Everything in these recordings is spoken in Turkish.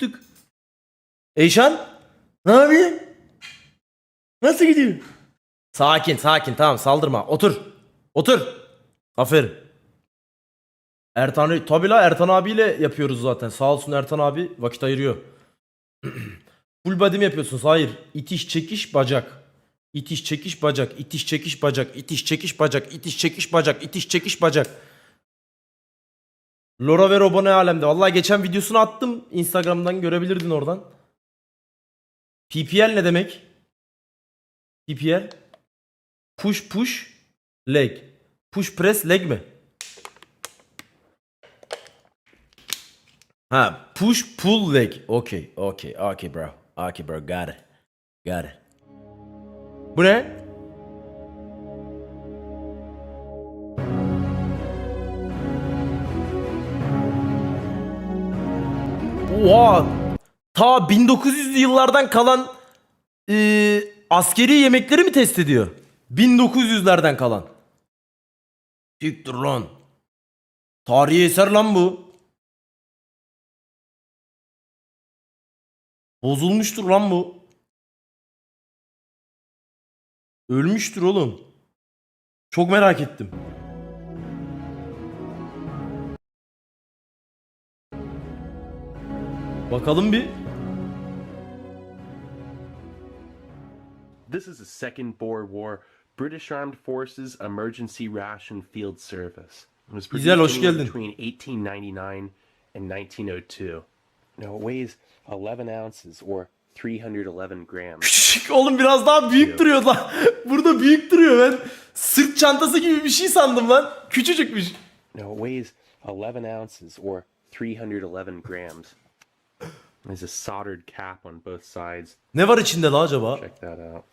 Tık. Eyşan? Ne yapıyorsun? Nasıl gidiyor? Sakin sakin, tamam, saldırma. Otur. Otur. Aferin. Ertan, tabi la, Ertan abiyle yapıyoruz zaten. Sağ olsun Ertan abi vakit ayırıyor. Full body mi yapıyorsunuz? Hayır. İtiş çekiş bacak. İtiş çekiş bacak. İtiş çekiş bacak. İtiş çekiş bacak. İtiş çekiş bacak. İtiş çekiş bacak. Lora ve Robo ne alemde? Vallahi geçen videosunu attım. Instagram'dan görebilirdin oradan. PPL ne demek? PPL. Push push leg. Push press leg mi? Ha, push pull leg. Okay, okay, okay bro. Okay bro, got it. Got it. Bu ne? Oha! Ta 1900'lü yıllardan kalan askeri yemekleri mi test ediyor? 1900'lerden kalan. Siktir lan. Tarihi eser lan bu. Bozulmuştur lan bu. Ölmüştür oğlum. Çok merak ettim. Bakalım bir. This is the Second Boer War British Armed Forces Emergency Ration Field Service. It was Güzel, hoş produced geldin. between 1899 and 1902. Now it weighs 11 ounces or 311 grams. Küçük oğlum, biraz daha büyük duruyor lan. Burada büyük duruyor, ben sırt çantası gibi bir şey sandım lan. Küçücükmüş. Now it weighs 11 ounces or 311 grams. There's a soldered cap on both sides. Ne var içinde la acaba? Check that out.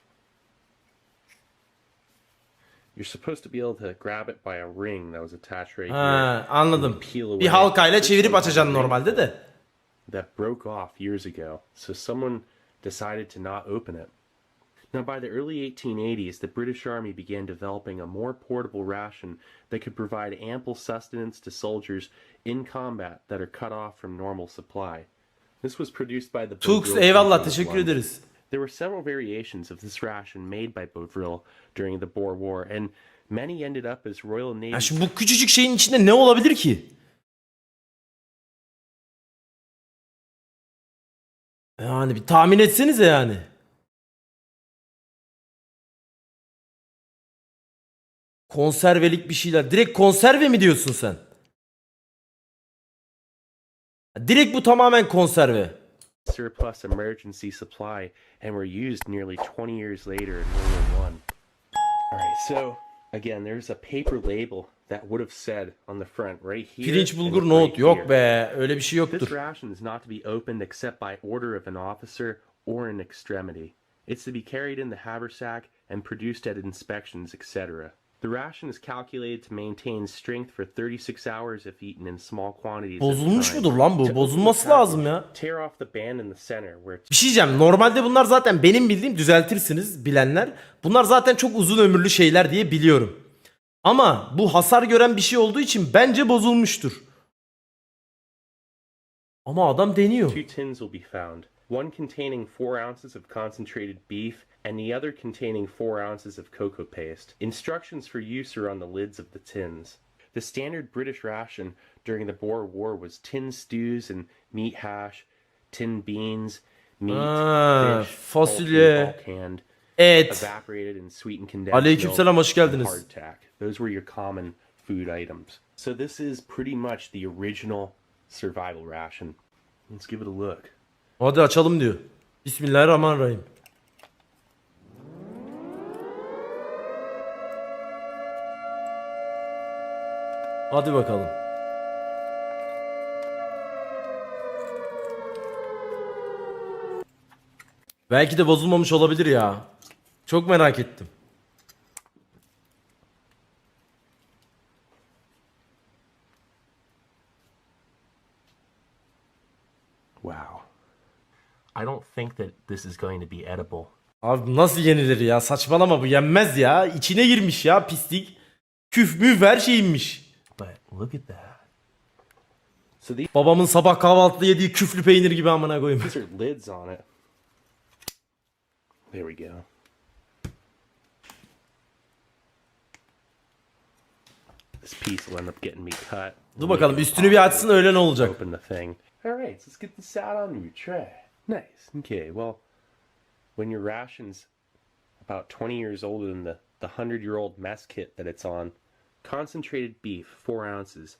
You're supposed to be able to grab it by a ring that was attached right Ha, here. anladım. Peel away. Bir halkayla çevirip This one has açacaksın a ring normalde de. that broke off years ago, so someone decided to not open it. Now, by the early 1880s, the British Army began developing a more portable ration that could provide ample sustenance to soldiers in combat that are cut off from normal supply. This was produced by the Tux, Bovril eyvallah, Company of teşekkür London. ederiz. There were several variations of this ration made by Bovril during the Boer War, and many ended up as Royal Navy. Ya şimdi bu küçücük şeyin içinde ne olabilir ki? Yani bir tahmin etsenize yani. Konservelik bir şeyler. Direkt konserve mi diyorsun sen? Direkt bu tamamen konserve. Surplus emergency supply and were used nearly 20 years later in World War I. Alright, so again, there's a paper label that would have said on the front right here. Pirinç and bulgur right nohut. Yok here. be, öyle bir şey This yoktur. ration is not to be opened except by order of an officer or an extremity. It's to be carried in the haversack and produced at inspections, etc. The ration is calculated to maintain strength for 36 hours if eaten in small quantities. Bozulmuş mudur lan bu? Bozulması lazım ya. Tear off the band in the center where it's Bir şey diyeceğim. Normalde bunlar zaten benim bildiğim, düzeltirsiniz bilenler. Bunlar zaten çok uzun ömürlü şeyler diye biliyorum. Ama bu hasar gören bir şey olduğu için bence bozulmuştur. Ama adam deniyor. two tins will be found. One containing 4 ounces of concentrated beef and the other containing 4 ounces of cocoa paste. Instructions for use are on the lids of the tins. The standard British ration during the Boer War was tin stews and meat hash, tin beans, meat, fish, fasulye, poultry, all canned, et. evaporated and sweetened condensed Aleykümselam, hoş milk, geldiniz. hardtack. Those were your common food items. So this is pretty much the original survival ration. Let's give it a look. Hadi açalım diyor. Bismillahirrahmanirrahim. Hadi bakalım. Belki de bozulmamış olabilir ya. Çok merak ettim. Wow. I don't think that this is going to be edible. Abi nasıl yenilir ya? Saçmalama, bu yenmez ya. İçine girmiş ya pislik. Küf müf her şey inmiş. But look at that. So these Babamın sabah kahvaltıda yediği küflü peynir gibi amına koyayım. are lids on it. There we go. This piece will end up getting me cut. Dur bakalım üstünü bir açsın öyle ne olacak? Open the thing. All right, so let's get this out on your tray. Nice. Okay, well, when your ration's about 20 years older than the 100-year-old mess kit that it's on, concentrated beef, 4 ounces.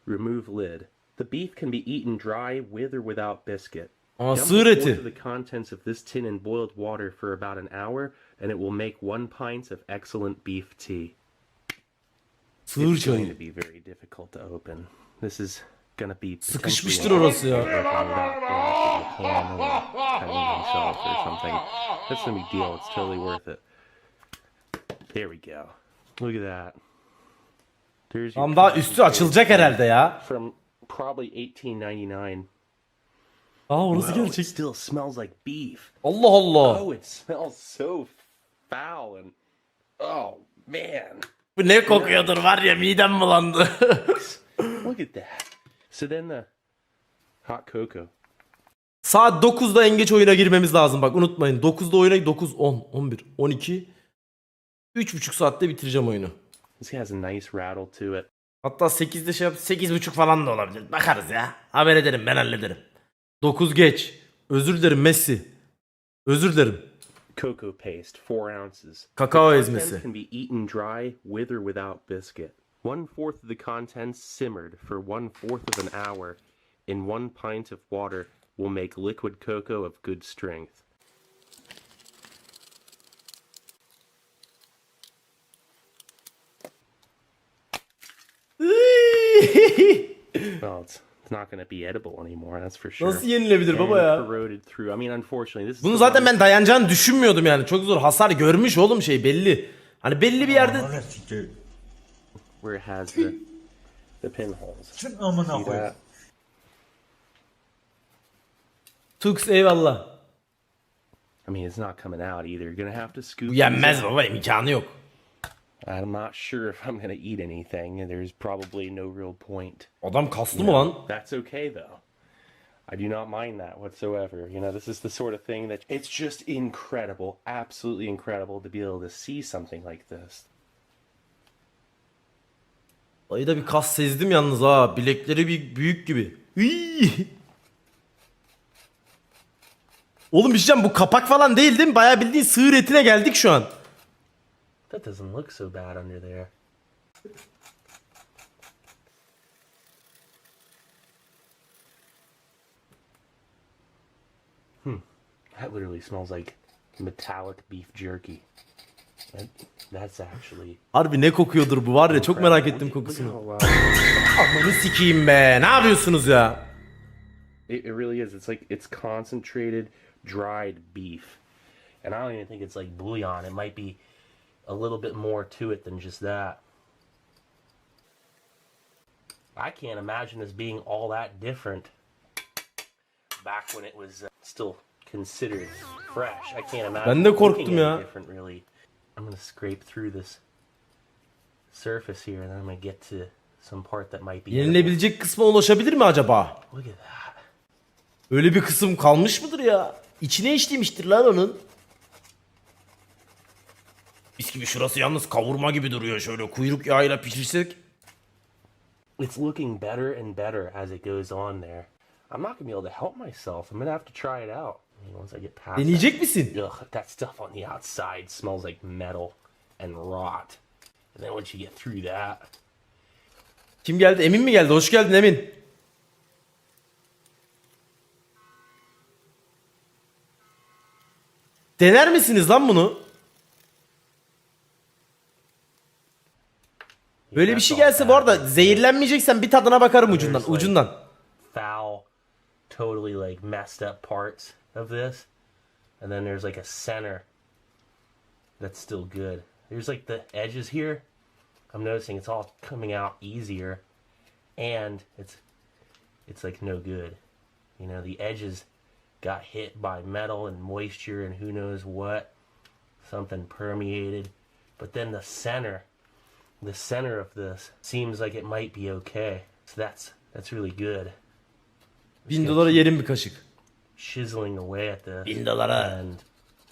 Remove lid. The beef can be eaten dry with or without biscuit. Aa, Dump sığır a eti. fourth of the contents of this tin in boiled water for about an hour, and it will make 1 pint of excellent beef tea. Sığır It's going çayı. to be very difficult to open. This is gonna be Sıkışmıştır orası ya. That's no big deal. It's totally worth it. There we go. Look at that. There's your Tam daha üstü açılacak herhalde ya. from probably 1899. Aa orası Wow, it gerçek. still smells like beef. Allah Allah. Oh, it smells so foul and oh man. Bu ne kokuyordur var ya midem bulandı. Look at that. So then the hot cocoa. Saat 9'da en geç oyuna girmemiz lazım bak unutmayın. 9'da oyuna 9, 10, 11, 12. 3,5 saatte bitireceğim oyunu. This has a nice rattle to it. Hatta 8'de şey yap 8,5 falan da olabilir. Bakarız ya. Haber ederim ben hallederim. 9 geç. Özür dilerim Messi. Özür dilerim. Cocoa paste, 4 ounces. Kakao The ezmesi. contents can be eaten dry with or without biscuit. 1/4 of the contents simmered for 1/4 of an hour in 1 pint of water will make liquid cocoa of good strength. Well, it's not going to be edible anymore, that's for sure. Nasıl yenilebilir And baba ya? corroded through. I mean, unfortunately, this is Bunu the zaten one ben dayanacağını düşünmüyordum yani. Çok zor hasar görmüş oğlum şey belli. Hani belli bir yerde where it has the pinholes. Sen amına See koy. that? Tux eyvallah. I mean, it's not coming out either. You're gonna have to scoop. Bu these yenmez out. baba imkanı yok. I'm not sure if I'm gonna eat anything. There's probably no real point. Adam kaslı mı lan? That's okay though. I do not mind that whatsoever. You know, this is the sort of thing that it's just incredible, absolutely incredible to be able to see something like this. Ayda bir kas sezdim yalnız ha. Bilekleri bir büyük gibi. Hıy! Oğlum bir şey diyeceğim, bu kapak falan değil değil mi? Bayağı bildiğin sığır etine geldik şu an. That doesn't look so bad under there. That literally smells like metallic beef jerky. That's actually... Harbi ne kokuyordur bu var ya, çok merak ettim Look at kokusunu. how loud- Amanı sikeyim be. Ne yapıyorsunuz ya? It really is. It's like it's concentrated, dried beef. And I don't even think it's like bouillon. It might be a little bit more to it than just that. I can't imagine this being all that different back when it was still considered fresh. I can't imagine Ben de it korktum looking ya. any different really. I'm gonna scrape through this surface here and then I'm gonna get to some part that might be edible. Yenilebilecek kısma ulaşabilir mi acaba? Look at that. Öyle bir kısım kalmış mıdır ya? İçine işlemiştir lan onun. Mis gibi şurası yalnız kavurma gibi duruyor, şöyle kuyruk yağıyla pişirsek. It's looking better and better as it goes on there. I'm not gonna be able to help myself. I'm gonna have to try it out. I mean, once I get past Deneyecek misin? that, ugh, that stuff on the outside smells like metal and rot. And then once you get through that, Kim geldi? Emin mi geldi? Hoş geldin Emin. Dener misiniz lan bunu? Böyle bir şey gelse bu arada zehirlenmeyeceksen bir tadına bakarım ucundan. Ucundan. foul, totally like messed up parts of this, and then there's like a center that's still good. There's like the edges here. I'm noticing it's all coming out easier, and it's like no good. You know, the edges got hit by metal and moisture and who knows what. Something permeated, but then the center of this seems like it might be okay. So that's really good. $1000 yerim bir kaşık. Chiseling away at this. $1000. And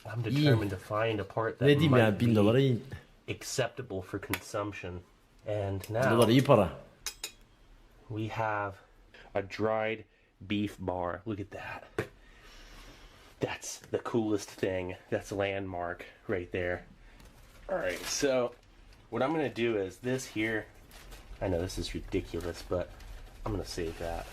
I'm determined to find a part that Ne diyeyim ya, might $1000 be iyi. acceptable for consumption. And $1000 now iyi para. we have a dried beef bar. Look at that. That's the coolest thing. That's a landmark right there. All right, so what I'm gonna do is this here. I know this is ridiculous, but I'm gonna save that.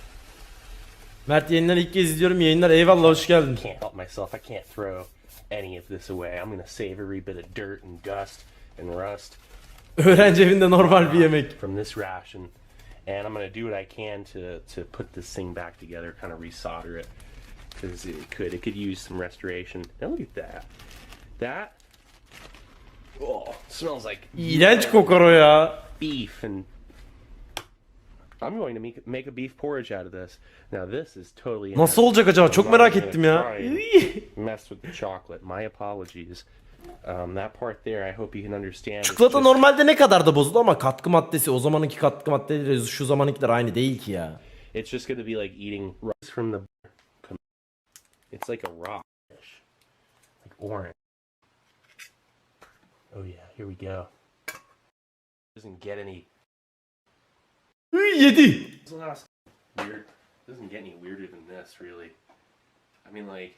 Mert yayından ilk kez izliyorum. Yayınlar, eyvallah, hoş geldin. Can't help myself. I can't throw any of this away. I'm gonna save every bit of dirt and dust and rust Öğrenci evinde normal bir yemek. from this ration, and I'm gonna do what I can to put this thing back together, kind of resolder it, because it could use some restoration. Now look at that. That smells like İğrenç kokar o ya. beef, and I'm going to make a beef porridge out of this. Now this is totally Nasıl olacak acaba? Çok I'm merak not ettim gonna ya. try and mess with the chocolate. My apologies. That part there, I hope you can understand. It's Çikolata just- normalde ne kadar da bozuldu ama katkı maddesi, o zamanınki katkı maddeleri şu zamanınkiler aynı değil ki ya. It's just going to be like eating rice from the. It's like a rock fish, like orange. Oh yeah, here we go. Doesn't get any. Yedi. Weird. Doesn't get any weirder than this, really. I mean, like,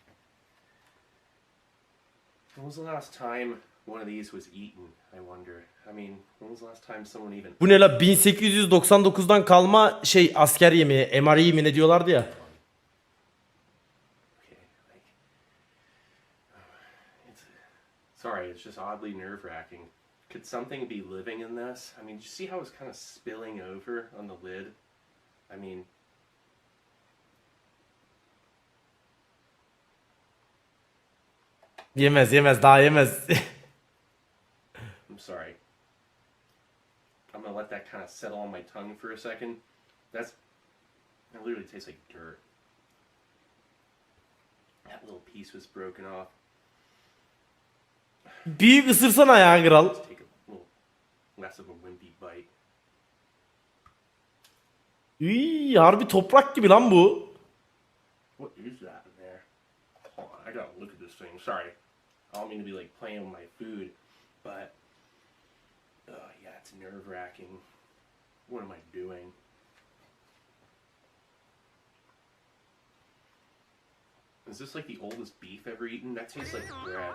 when was the last time one of these was eaten? I wonder. I mean, when was the last time someone even? Bu ne la, 1899'dan kalma şey asker yemeği, MRE mi ne diyorlardı ya. Okay, like, sorry, it's just oddly nerve-wracking. Could something be living in this? I mean, do you see how it's kind of spilling over on the lid? I mean, Yemez daha yemez. I'm sorry. I'm gonna let that kind of settle on my tongue for a second. That literally tastes like dirt. That little piece was broken off. Büyük ısırsana ya kral. Let's take a little less of a wimpy bite. Harbi toprak gibi lan bu. What is that in there? Hold on, I gotta look at this thing. Sorry. I don't mean to be like playing with my food, but yeah, it's nerve-wracking. What am I doing? Is this like the oldest beef ever eaten? That tastes like bread.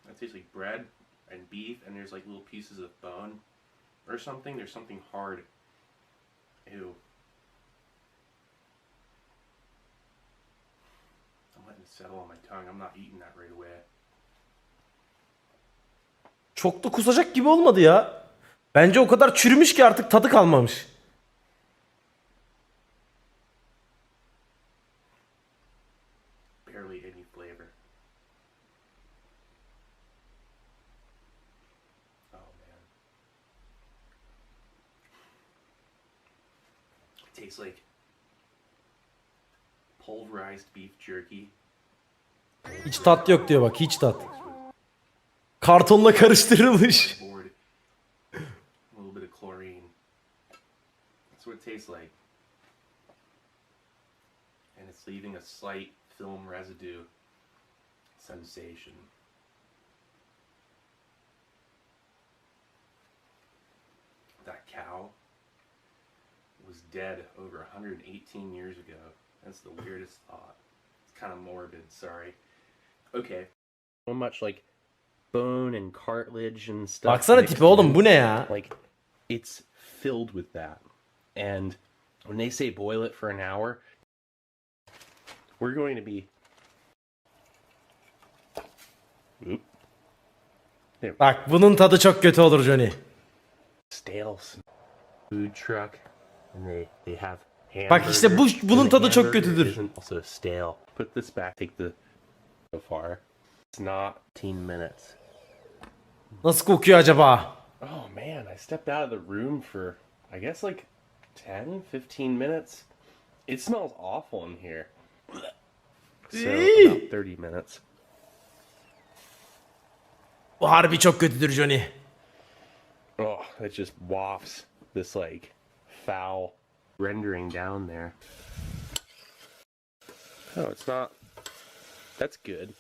That tastes like bread and beef, and there's like little pieces of bone or something. There's something hard. Ew. I'm letting it settle on my tongue. I'm not eating that right away. Çok da kusacak gibi olmadı ya. Bence o kadar çürümüş ki artık tadı kalmamış. Barely any flavor. Oh man. It tastes like pulverized beef jerky. Hiç tat yok diyor bak, hiç tat. Kartonla karıştırılmış. Board. A little bit of chlorine. That's what it tastes like. And it's leaving a slight film residue sensation. That cow was dead over 118 years ago. That's the weirdest thought. It's kind of morbid, sorry. Okay. So much like bone and cartilage and stuff. Baksana mixed tipe oğlum, in. bu ne ya? Like, it's filled with that. And when they say boil it for an hour, we're going to be. Oop. Bak bunun tadı çok kötü olur Johnny. Stale food truck, and they have Bak işte bunun tadı çok kötüdür. Isn't also stale. Put this back. Take the so far. It's not 10 minutes. Nasıl kokuyor acaba? Oh man, I stepped out of the room for I guess like 10-15 minutes. It smells awful in here. So about 30 minutes. Bu harbi çok kötüdür Johnny. Oh, it just wafts this like foul rendering down there. Oh, it's not. That's good.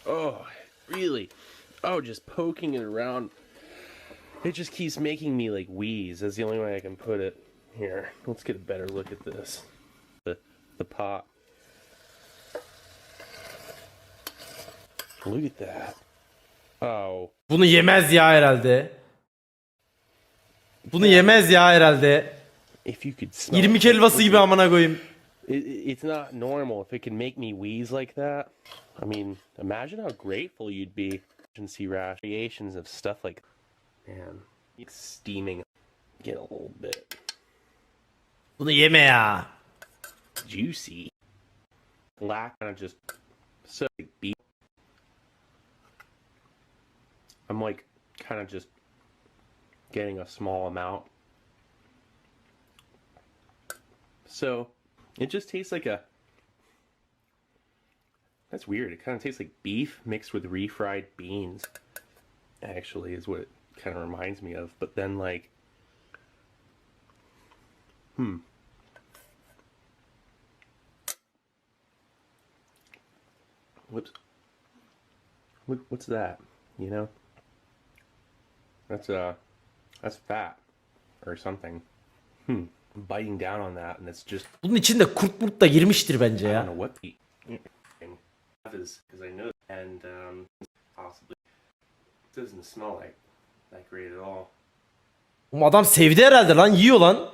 Oh, really? Oh, just poking it around. It just keeps making me like wheeze. That's the only way I can put it. Here, let's get a better look at this. The pot. Look at that. Oh. Bunu yemez ya herhalde. Bunu yemez ya herhalde. If you could smell 20 helvası gibi amına koyayım. It's not normal if it can make me wheeze like that. I mean, imagine how grateful you'd be. Emergency variations of stuff like, man, it's steaming. Get a little bit Bunu yeme ya. juicy. Black kind of just so beef. I'm like kind of just getting a small amount. So it just tastes like a. That's weird. It kind of tastes like beef mixed with refried beans. Actually, is what it kind of reminds me of. But then, like, whoops. What's that? You know? That's fat or something. I'm biting down on that, and it's just. Bunun içinde kurt murt da girmiştir bence I ya. don't know what the is because I know, and possibly it doesn't smell like that great at all. Bu adam sevdi herhalde lan, yiyor lan.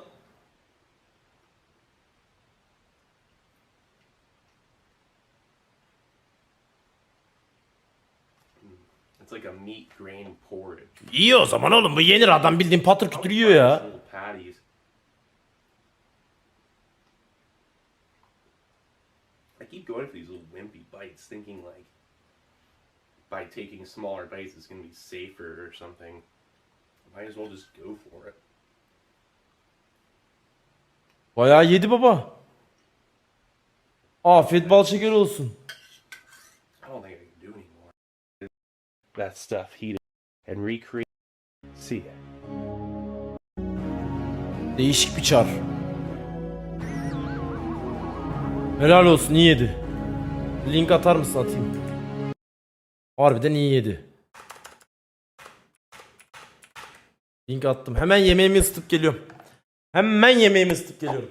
It's like a meat grain porridge. Yiyor o zaman oğlum, bu yenir, adam bildiğin patır kütür yiyor ya. Little patties. I keep going for these little wimpy bites, thinking like by taking smaller bites it's gonna be safer or something. Might as well just go for it. Bayağı yedi baba. Afiyet bal şeker olsun. I don't think I can do anymore. That stuff heated and recreate. See ya. Değişik bir çar. Helal olsun, iyi yedi. Link atar mısın, atayım. Harbiden iyi yedi. Link attım. Hemen yemeğimi ısıtıp geliyorum. Hemen yemeğimi ısıtıp geliyorum.